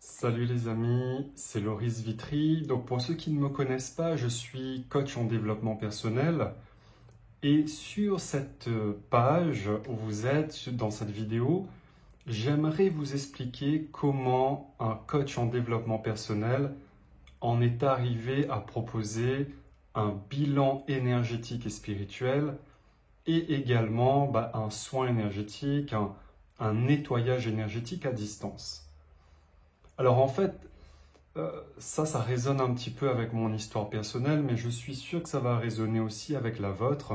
Salut les amis, c'est Loris Vitry. Donc pour ceux qui ne me connaissent pas, je suis coach en développement personnel. Et sur cette page où vous êtes dans cette vidéo, j'aimerais vous expliquer comment un coach en développement personnel en est arrivé à proposer un bilan énergétique et spirituel et également un soin énergétique, un nettoyage énergétique à distance. Alors en fait, ça résonne un petit peu avec mon histoire personnelle, mais je suis sûr que ça va résonner aussi avec la vôtre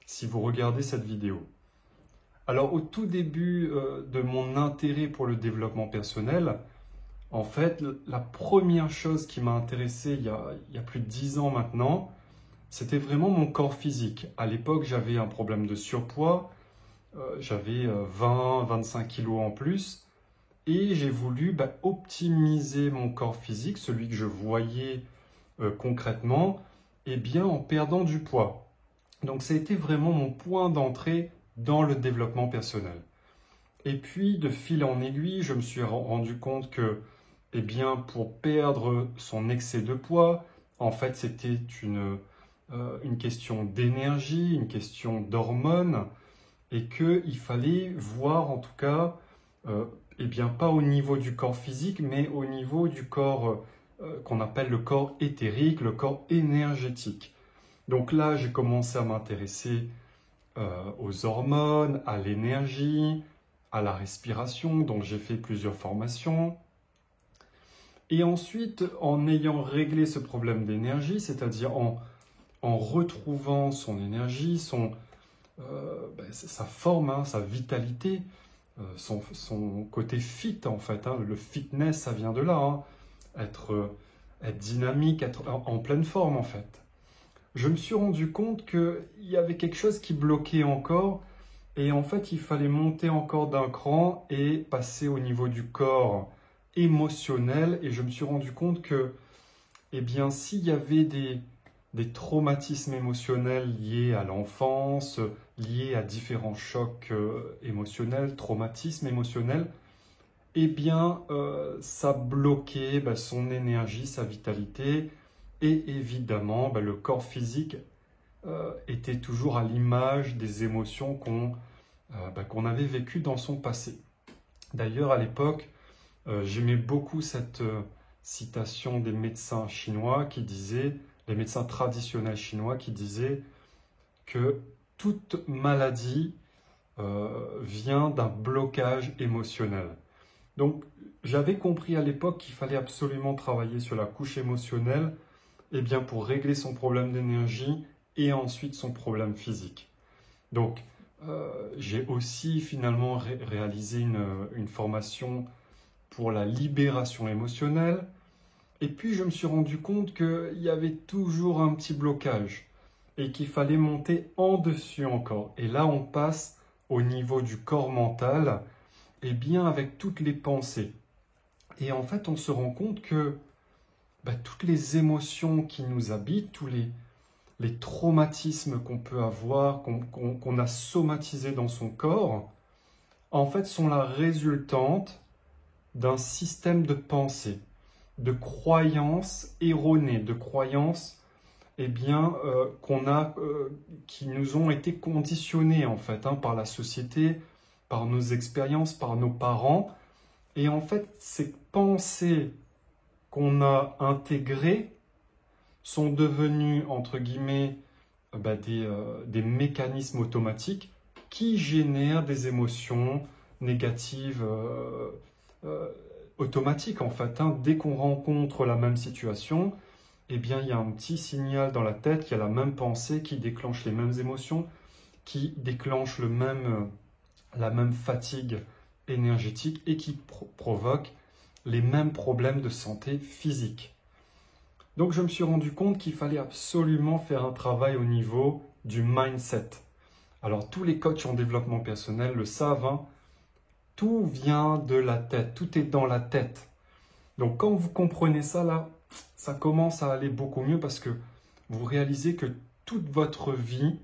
si vous regardez cette vidéo. Alors au tout début de mon intérêt pour le développement personnel, en fait, la première chose qui m'a intéressé il y a plus de 10 ans maintenant, c'était vraiment mon corps physique. À l'époque, j'avais un problème de surpoids, j'avais 20-25 kilos en plus. Et j'ai voulu optimiser mon corps physique, celui que je voyais concrètement, en perdant du poids. Donc ça a été vraiment mon point d'entrée dans le développement personnel. Et puis de fil en aiguille, je me suis rendu compte que pour perdre son excès de poids, en fait c'était une question d'énergie, une question d'hormones, et qu'il fallait voir en tout cas pas au niveau du corps physique, mais au niveau du corps qu'on appelle le corps éthérique, le corps énergétique. Donc là, j'ai commencé à m'intéresser aux hormones, à l'énergie, à la respiration, donc j'ai fait plusieurs formations. Et ensuite, en ayant réglé ce problème d'énergie, c'est-à-dire en retrouvant son énergie, sa forme, sa vitalité, son côté fit en fait, le fitness ça vient de là, être dynamique, être en pleine forme en fait. Je me suis rendu compte qu'il y avait quelque chose qui bloquait encore et en fait il fallait monter encore d'un cran et passer au niveau du corps émotionnel et je me suis rendu compte que s'il y avait des traumatismes émotionnels liés à l'enfance, liés à différents chocs émotionnels, traumatismes émotionnels, ça bloquait son énergie, sa vitalité, et évidemment, le corps physique était toujours à l'image des émotions qu'on avait vécues dans son passé. D'ailleurs, à l'époque, j'aimais beaucoup cette citation des médecins chinois qui disaient, les médecins traditionnels chinois qui disaient que toute maladie vient d'un blocage émotionnel. Donc, j'avais compris à l'époque qu'il fallait absolument travailler sur la couche émotionnelle pour régler son problème d'énergie et ensuite son problème physique. Donc, j'ai aussi finalement réalisé une formation pour la libération émotionnelle. Et puis, je me suis rendu compte qu'il y avait toujours un petit blocage et qu'il fallait monter en dessus encore. Et là, on passe au niveau du corps mental, avec toutes les pensées. Et en fait, on se rend compte que toutes les émotions qui nous habitent, tous les traumatismes qu'on peut avoir, qu'on a somatisés dans son corps, en fait, sont la résultante d'un système de pensée, de croyances erronées, de croyances qui nous ont été conditionnées en fait par la société, par nos expériences, par nos parents. Et en fait, ces pensées qu'on a intégrées sont devenues, entre guillemets, des mécanismes automatiques qui génèrent des émotions négatives automatiques en fait. Dès qu'on rencontre la même situation, il y a un petit signal dans la tête, il y a la même pensée qui déclenche les mêmes émotions, qui déclenche la même fatigue énergétique et qui provoque les mêmes problèmes de santé physique. Donc je me suis rendu compte qu'il fallait absolument faire un travail au niveau du mindset. Alors tous les coachs en développement personnel le savent, tout vient de la tête, tout est dans la tête. Donc quand vous comprenez ça là, ça commence à aller beaucoup mieux parce que vous réalisez que toute votre vie,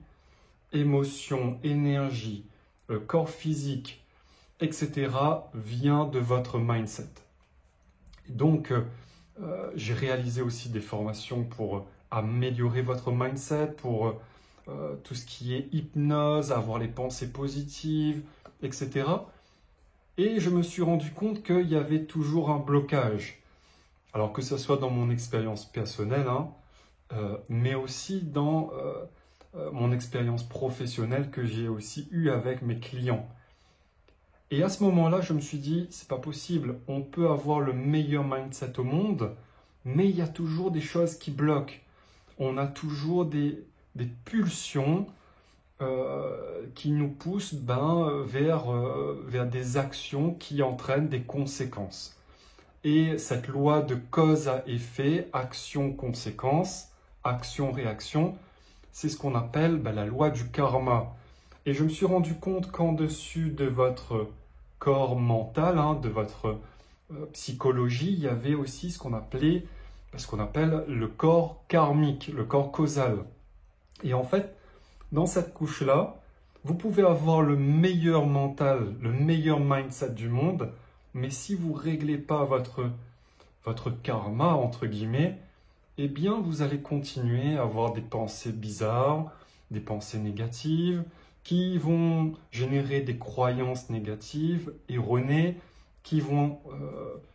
émotion, énergie, corps physique, etc. vient de votre mindset. Donc, j'ai réalisé aussi des formations pour améliorer votre mindset, pour tout ce qui est hypnose, avoir les pensées positives, etc. Et je me suis rendu compte qu'il y avait toujours un blocage. Alors que ce soit dans mon expérience personnelle, hein, mais aussi dans mon expérience professionnelle que j'ai aussi eue avec mes clients. Et à ce moment-là, je me suis dit, c'est pas possible, on peut avoir le meilleur mindset au monde, mais il y a toujours des choses qui bloquent. On a toujours des pulsions qui nous poussent vers des actions qui entraînent des conséquences. Et cette loi de cause à effet, action-conséquence, action-réaction, c'est ce qu'on appelle la loi du karma. Et je me suis rendu compte qu'en dessus de votre corps mental, hein, de votre psychologie, il y avait aussi ce qu'on appelle le corps karmique, le corps causal. Et en fait, dans cette couche-là, vous pouvez avoir le meilleur mental, le meilleur mindset du monde, mais si vous ne réglez pas votre karma, entre guillemets, eh bien, vous allez continuer à avoir des pensées bizarres, des pensées négatives, qui vont générer des croyances négatives, erronées, qui vont...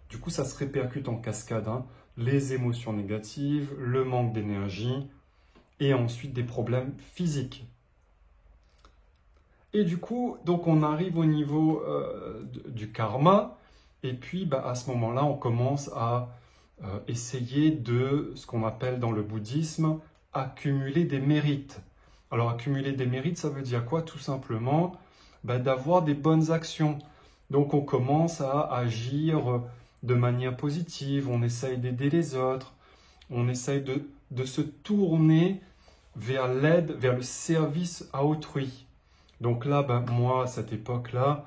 du coup, ça se répercute en cascade, hein, les émotions négatives, le manque d'énergie, et ensuite des problèmes physiques. Et du coup, donc on arrive au niveau du karma, et puis à ce moment-là, on commence à essayer de, ce qu'on appelle dans le bouddhisme, accumuler des mérites. Alors accumuler des mérites, ça veut dire quoi? Tout simplement d'avoir des bonnes actions. Donc on commence à agir de manière positive, on essaye d'aider les autres, on essaye de se tourner vers l'aide, vers le service à autrui. Donc là, moi, à cette époque-là,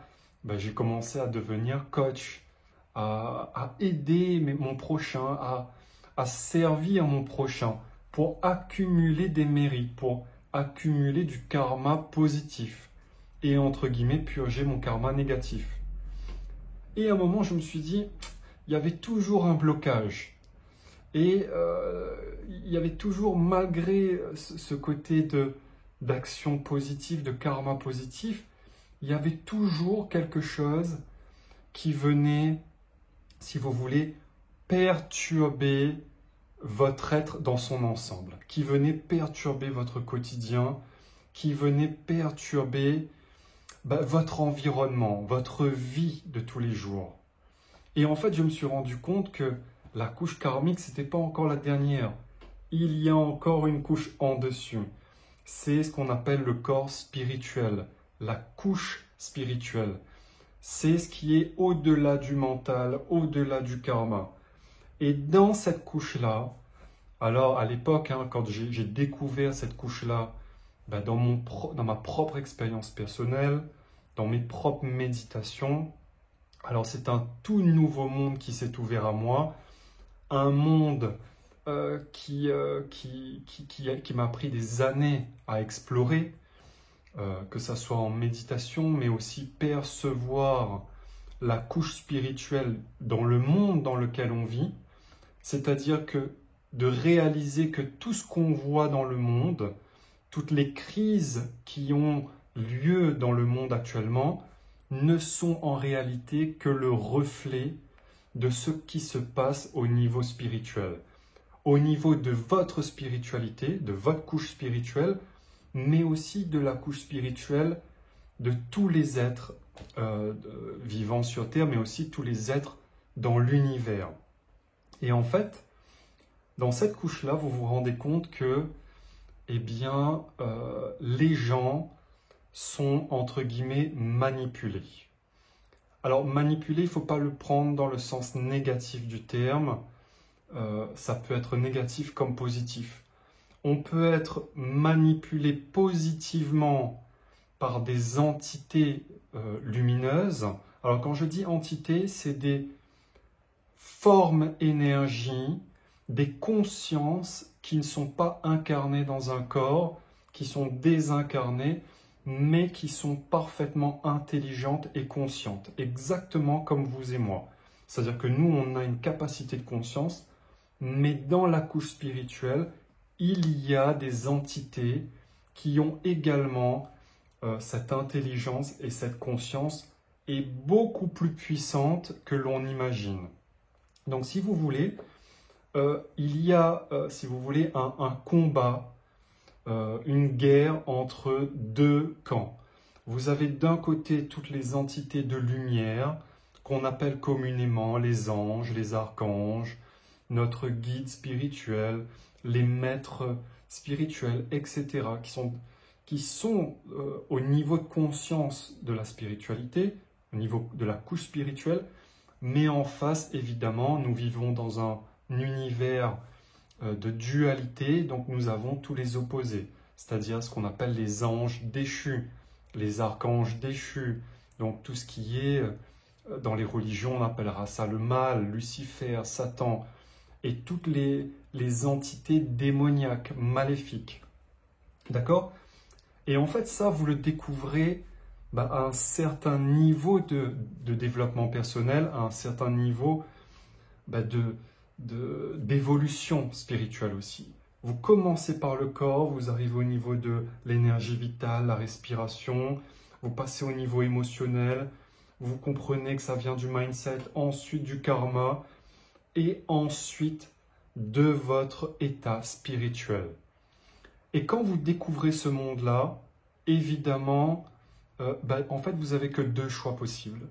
j'ai commencé à devenir coach, à aider mon prochain, à servir mon prochain, pour accumuler des mérites, pour accumuler du karma positif, et entre guillemets, purger mon karma négatif. Et à un moment, je me suis dit, il y avait toujours un blocage. Et il y avait toujours, malgré ce côté d'action positive, de karma positif, il y avait toujours quelque chose qui venait, si vous voulez, perturber votre être dans son ensemble, qui venait perturber votre quotidien, qui venait perturber votre environnement, votre vie de tous les jours. Et en fait, je me suis rendu compte que la couche karmique, ce n'était pas encore la dernière. Il y a encore une couche en dessus. C'est ce qu'on appelle le corps spirituel, la couche spirituelle. C'est ce qui est au-delà du mental, au-delà du karma. Et dans cette couche-là, alors à l'époque, hein, quand j'ai découvert cette couche-là, dans ma propre expérience personnelle, dans mes propres méditations, alors c'est un tout nouveau monde qui s'est ouvert à moi, un monde qui m'a pris des années à explorer, que ce soit en méditation, mais aussi percevoir la couche spirituelle dans le monde dans lequel on vit, c'est-à-dire que de réaliser que tout ce qu'on voit dans le monde, toutes les crises qui ont lieu dans le monde actuellement, ne sont en réalité que le reflet de ce qui se passe au niveau spirituel, au niveau de votre spiritualité, de votre couche spirituelle, mais aussi de la couche spirituelle de tous les êtres vivants sur Terre, mais aussi tous les êtres dans l'univers. Et en fait, dans cette couche-là, vous vous rendez compte que, les gens sont, entre guillemets, manipulés. Alors, manipuler, il ne faut pas le prendre dans le sens négatif du terme. Ça peut être négatif comme positif. On peut être manipulé positivement par des entités lumineuses. Alors, quand je dis entités, c'est des formes énergie, des consciences qui ne sont pas incarnées dans un corps, qui sont désincarnées, mais qui sont parfaitement intelligentes et conscientes, exactement comme vous et moi. C'est-à-dire que nous, on a une capacité de conscience, mais dans la couche spirituelle, il y a des entités qui ont également cette intelligence et cette conscience est beaucoup plus puissante que l'on imagine. Donc, si vous voulez, il y a, si vous voulez, un combat, une guerre entre deux camps. Vous avez d'un côté toutes les entités de lumière qu'on appelle communément les anges, les archanges, notre guide spirituel, les maîtres spirituels, etc., qui sont au niveau de conscience de la spiritualité, au niveau de la couche spirituelle, mais en face, évidemment, nous vivons dans un univers de dualité, donc nous avons tous les opposés, c'est-à-dire ce qu'on appelle les anges déchus, les archanges déchus, donc tout ce qui est, dans les religions, on appellera ça le mal, Lucifer, Satan, et toutes les entités démoniaques, maléfiques. D'accord? Et en fait, ça, vous le découvrez à un certain niveau de développement personnel, à un certain niveau d'évolution spirituelle aussi. Vous commencez par le corps, vous arrivez au niveau de l'énergie vitale, la respiration, vous passez au niveau émotionnel, vous comprenez que ça vient du mindset, ensuite du karma, et ensuite de votre état spirituel. Et quand vous découvrez ce monde-là, évidemment, en fait, vous n'avez que deux choix possibles.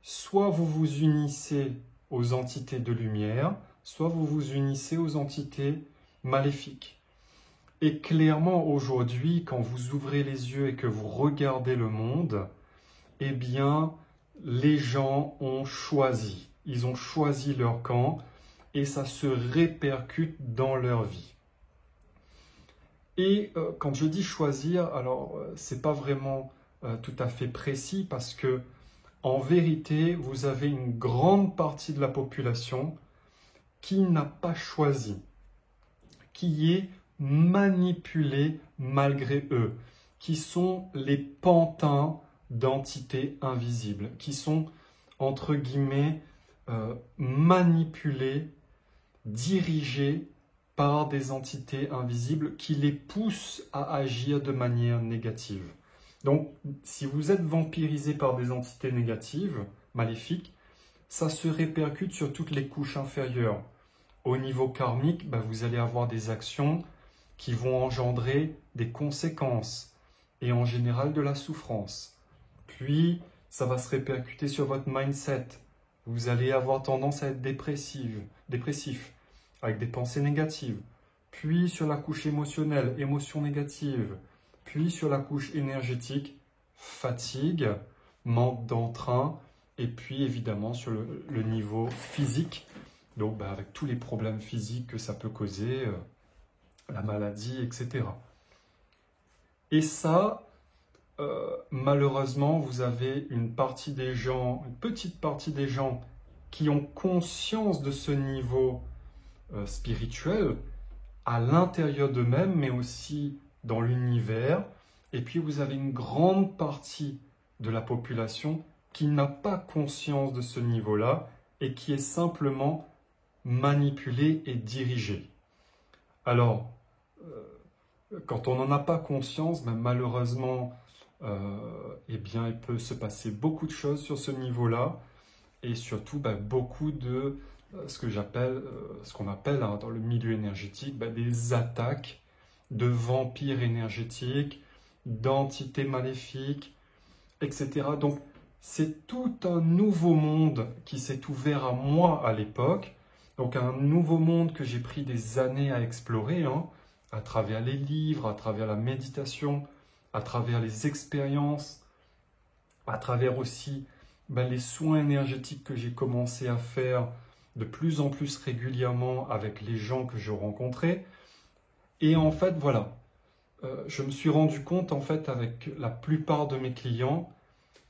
Soit vous vous unissez aux entités de lumière, soit vous vous unissez aux entités maléfiques. Et clairement, aujourd'hui, quand vous ouvrez les yeux et que vous regardez le monde, eh bien, les gens ont choisi. Ils ont choisi leur camp et ça se répercute dans leur vie. Et quand je dis choisir, alors c'est pas vraiment tout à fait précis parce que en vérité, vous avez une grande partie de la population qui n'a pas choisi, qui est manipulée malgré eux, qui sont les pantins d'entités invisibles, qui sont, entre guillemets, manipulés, dirigés par des entités invisibles qui les poussent à agir de manière négative. Donc, si vous êtes vampirisé par des entités négatives, maléfiques, ça se répercute sur toutes les couches inférieures. Au niveau karmique, vous allez avoir des actions qui vont engendrer des conséquences et en général de la souffrance. Puis, ça va se répercuter sur votre mindset. Vous allez avoir tendance à être dépressif, avec des pensées négatives. Puis sur la couche émotionnelle, émotions négatives. Puis sur la couche énergétique, fatigue, manque d'entrain. Et puis évidemment sur le niveau physique, donc avec tous les problèmes physiques que ça peut causer, la maladie, etc. Et ça, malheureusement, vous avez une petite partie des gens qui ont conscience de ce niveau spirituel à l'intérieur d'eux-mêmes, mais aussi dans l'univers. Et puis vous avez une grande partie de la population qui n'a pas conscience de ce niveau-là et qui est simplement manipulée et dirigée. Alors, quand on n'en a pas conscience, malheureusement, eh bien, il peut se passer beaucoup de choses sur ce niveau-là et surtout beaucoup de ce qu'on appelle dans le milieu énergétique des attaques de vampires énergétiques, d'entités maléfiques, etc. Donc, c'est tout un nouveau monde qui s'est ouvert à moi à l'époque. Donc, un nouveau monde que j'ai pris des années à explorer, à travers les livres, à travers la méditation, à travers les expériences, à travers aussi les soins énergétiques que j'ai commencé à faire de plus en plus régulièrement avec les gens que je rencontrais. Et en fait, voilà, je me suis rendu compte, en fait, avec la plupart de mes clients,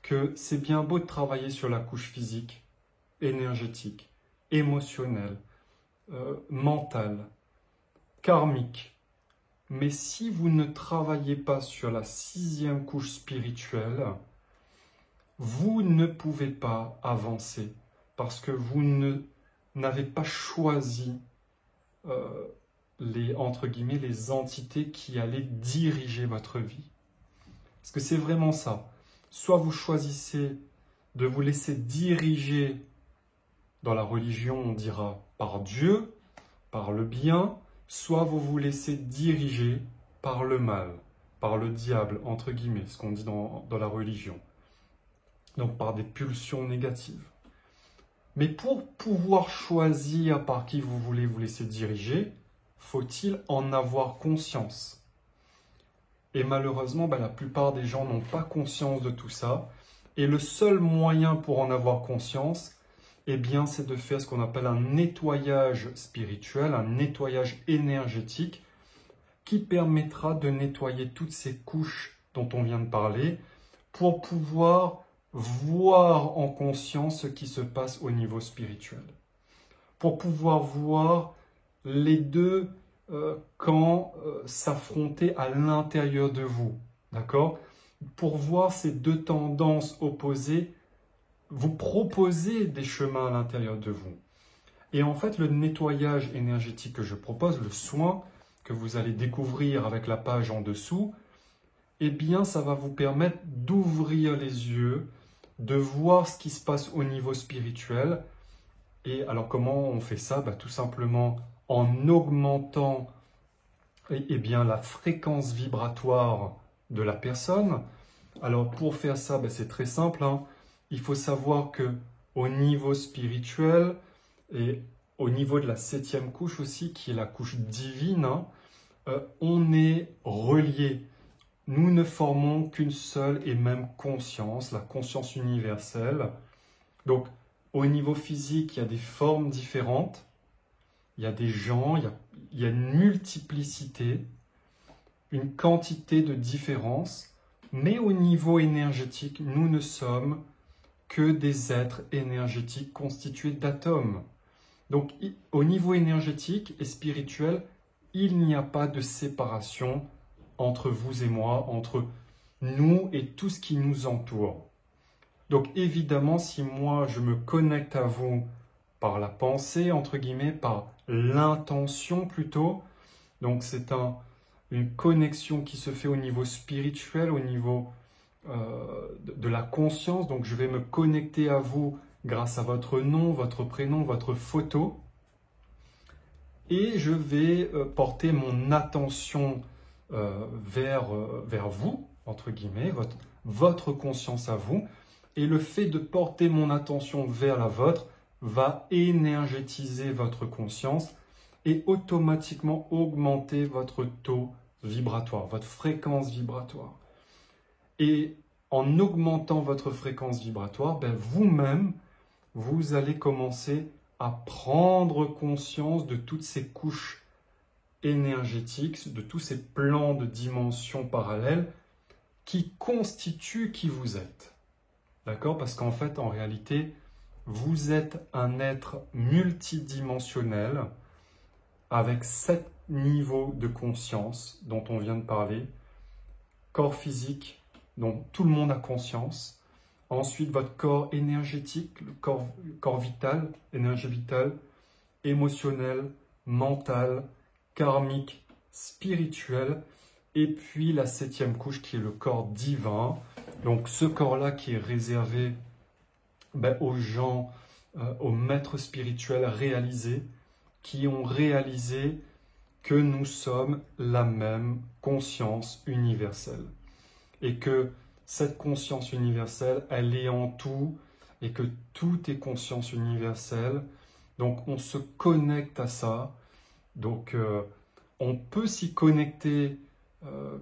que c'est bien beau de travailler sur la couche physique, énergétique, émotionnelle, mentale, karmique. Mais si vous ne travaillez pas sur la 6e couche spirituelle, vous ne pouvez pas avancer. parce que vous n'avez pas choisi entre guillemets, les entités qui allaient diriger votre vie. Parce que c'est vraiment ça. Soit vous choisissez de vous laisser diriger, dans la religion on dira par Dieu, par le bien, soit vous vous laissez diriger par le mal, par le diable, entre guillemets, ce qu'on dit dans la religion. Donc par des pulsions négatives. Mais pour pouvoir choisir par qui vous voulez vous laisser diriger, faut-il en avoir conscience? Et malheureusement, la plupart des gens n'ont pas conscience de tout ça. Et le seul moyen pour en avoir conscience, eh bien, c'est de faire ce qu'on appelle un nettoyage spirituel, un nettoyage énergétique, qui permettra de nettoyer toutes ces couches dont on vient de parler, pour pouvoir voir en conscience ce qui se passe au niveau spirituel. Pour pouvoir voir les deux camps s'affronter à l'intérieur de vous. D'accord? Pour voir ces deux tendances opposées, vous proposer des chemins à l'intérieur de vous. Et en fait, le nettoyage énergétique que je propose, le soin que vous allez découvrir avec la page en dessous, eh bien, ça va vous permettre d'ouvrir les yeux, de voir ce qui se passe au niveau spirituel. Et alors, comment on fait ça? Tout simplement en augmentant bien, la fréquence vibratoire de la personne. Alors, pour faire ça, c'est très simple, hein. Il faut savoir que au niveau spirituel et au niveau de la 7e couche aussi, qui est la couche divine, hein, on est reliés. Nous ne formons qu'une seule et même conscience, la conscience universelle. Donc, au niveau physique, il y a des formes différentes, il y a des gens, il y a une multiplicité, une quantité de différences, mais au niveau énergétique, nous ne sommes que des êtres énergétiques constitués d'atomes. Donc, au niveau énergétique et spirituel, il n'y a pas de séparation entre vous et moi, entre nous et tout ce qui nous entoure. Donc évidemment, si moi je me connecte à vous par la pensée, entre guillemets, par l'intention plutôt, donc c'est une connexion qui se fait au niveau spirituel, au niveau de la conscience, donc je vais me connecter à vous grâce à votre nom, votre prénom, votre photo, et je vais porter mon attention vers vous, entre guillemets, votre conscience à vous, et le fait de porter mon attention vers la vôtre va énergétiser votre conscience et automatiquement augmenter votre taux vibratoire, votre fréquence vibratoire. Et en augmentant votre fréquence vibratoire, vous-même, vous allez commencer à prendre conscience de toutes ces couches énergétiques, de tous ces plans de dimensions parallèles qui constituent qui vous êtes. D'accord? Parce qu'en fait, en réalité, vous êtes un être multidimensionnel avec 7 niveaux de conscience dont on vient de parler. Corps physique, dont tout le monde a conscience. Ensuite, votre corps énergétique, le corps vital, énergie vitale, émotionnel, mental, karmique, spirituel. Et puis la 7e couche qui est le corps divin. Donc ce corps-là qui est réservé aux gens, aux maîtres spirituels réalisés, qui ont réalisé que nous sommes la même conscience universelle. Et que cette conscience universelle, elle est en tout, et que tout est conscience universelle. Donc on se connecte à ça. Donc on peut s'y connecter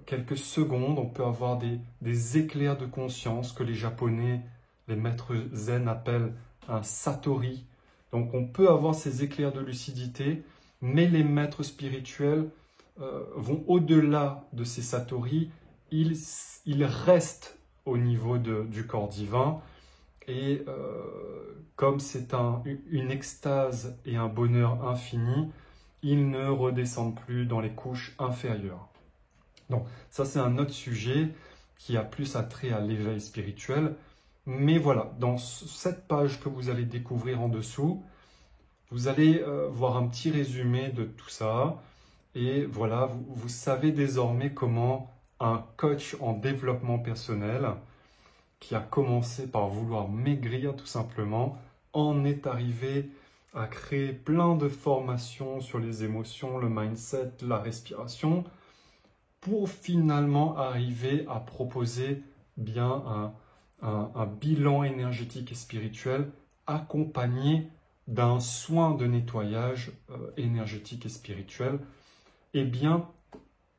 quelques secondes, on peut avoir des éclairs de conscience que les Japonais, les maîtres zen appellent un satori. Donc on peut avoir ces éclairs de lucidité, mais les maîtres spirituels vont au-delà de ces satori, ils restent au niveau du corps divin, et comme c'est une extase et un bonheur infini, ils ne redescendent plus dans les couches inférieures. Donc ça c'est un autre sujet qui a plus attrait à l'éveil spirituel, Mais voilà, dans cette page que vous allez découvrir en dessous, vous allez voir un petit résumé de tout ça. Et voilà, vous savez désormais comment un coach en développement personnel, qui a commencé par vouloir maigrir tout simplement, en est arrivé à créer plein de formations sur les émotions, le mindset, la respiration, pour finalement arriver à proposer bien un bilan énergétique et spirituel accompagné d'un soin de nettoyage énergétique et spirituel, et bien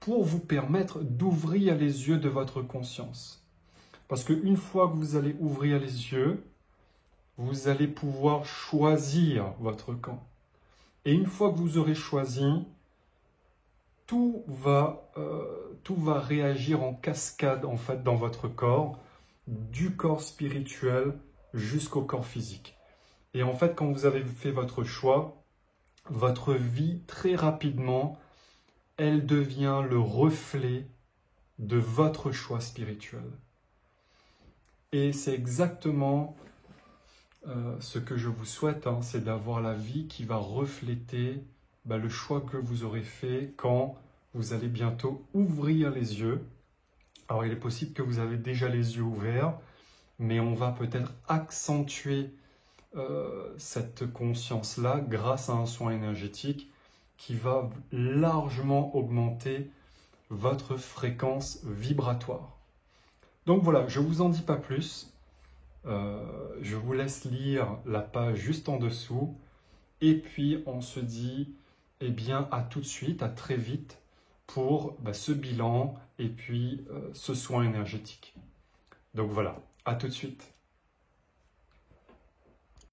pour vous permettre d'ouvrir les yeux de votre conscience. Parce qu'une fois que vous allez ouvrir les yeux, vous allez pouvoir choisir votre camp. Et une fois que vous aurez choisi, tout va réagir en cascade en fait dans votre corps, du corps spirituel jusqu'au corps physique. Et en fait, quand vous avez fait votre choix, votre vie très rapidement, elle devient le reflet de votre choix spirituel. Et c'est exactement ce que je vous souhaite, c'est d'avoir la vie qui va refléter le choix que vous aurez fait quand vous allez bientôt ouvrir les yeux. Alors il est possible que vous avez déjà les yeux ouverts, mais on va peut-être accentuer cette conscience-là grâce à un soin énergétique qui va largement augmenter votre fréquence vibratoire. Donc voilà, je ne vous en dis pas plus. Je vous laisse lire la page juste en dessous. Et puis on se dit eh bien, à tout de suite, à très vite pour ce bilan et puis ce soin énergétique. Donc voilà, à tout de suite.